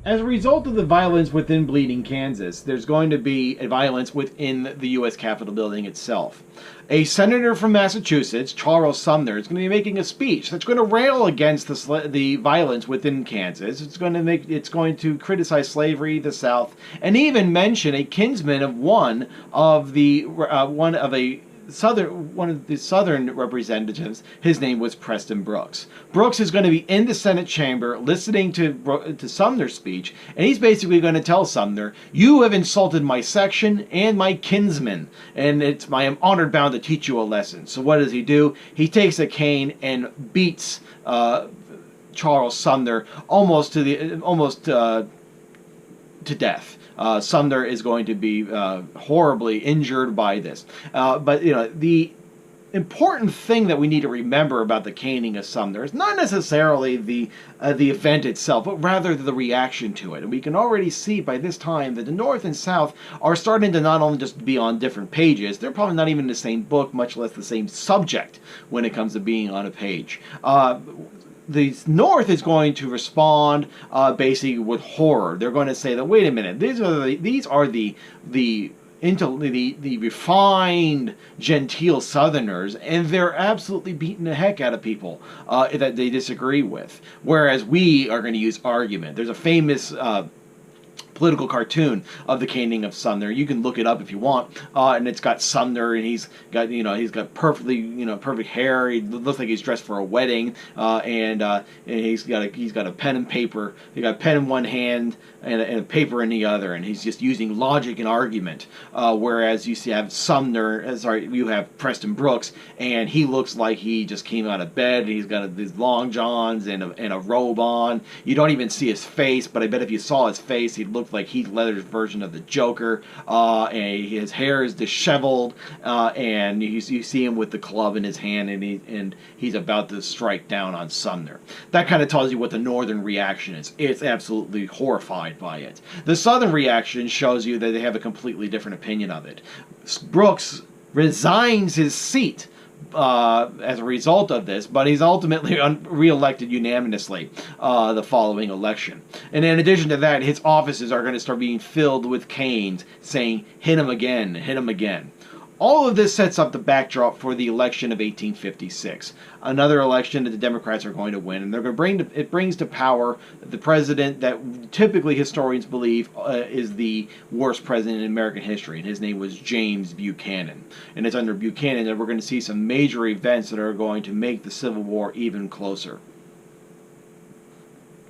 As a result of the violence within Bleeding Kansas, there's going to be a violence within the U.S. Capitol building itself. A senator from Massachusetts, Charles Sumner, is going to be making a speech that's going to rail against the violence within Kansas. It's going to criticize slavery, the South, and even mention a kinsman of one of the southern representatives. His name was Preston Brooks. Brooks is going to be in the Senate chamber listening to Sumner's speech, and he's basically going to tell Sumner, "You have insulted my section and my kinsman, and I am honored bound to teach you a lesson." So what does he do? He takes a cane and beats Charles Sumner almost to death. Sumner is going to be horribly injured by this. But the important thing that we need to remember about the caning of Sumner is not necessarily the event itself, but rather the reaction to it. And we can already see by this time that the North and South are starting to not only just be on different pages, they're probably not even in the same book, much less the same subject when it comes to being on a page. The North is going to respond basically with horror. They're going to say that, wait a minute, these are the refined, genteel Southerners, and they're absolutely beating the heck out of people that they disagree with. Whereas we are going to use argument. There's a famous political cartoon of the caning of Sumner. You can look it up if you want, and it's got Sumner, and he's got perfect hair. He looks like he's dressed for a wedding, and he's got a pen and paper. He got a pen in one hand and a paper in the other, and he's just using logic and argument. Whereas you have Preston Brooks, and he looks like he just came out of bed. And he's got these long johns and a robe on. You don't even see his face, but I bet if you saw his face, he'd look like Heath Ledger's version of the Joker. And his hair is disheveled, and you see him with the club in his hand, and he's about to strike down on Sumner. That kind of tells you what the Northern reaction is. It's absolutely horrified by it. The Southern reaction shows you that they have a completely different opinion of it. Brooks resigns his seat as a result of this, but he's ultimately re-elected unanimously the following election. And in addition to that, his offices are going to start being filled with canes saying, "Hit him again, hit him again." All of this sets up the backdrop for the election of 1856, another election that the Democrats are going to win, and it brings to power the president that typically historians believe is the worst president in American history, and his name was James Buchanan. And it's under Buchanan that we're going to see some major events that are going to make the Civil War even closer.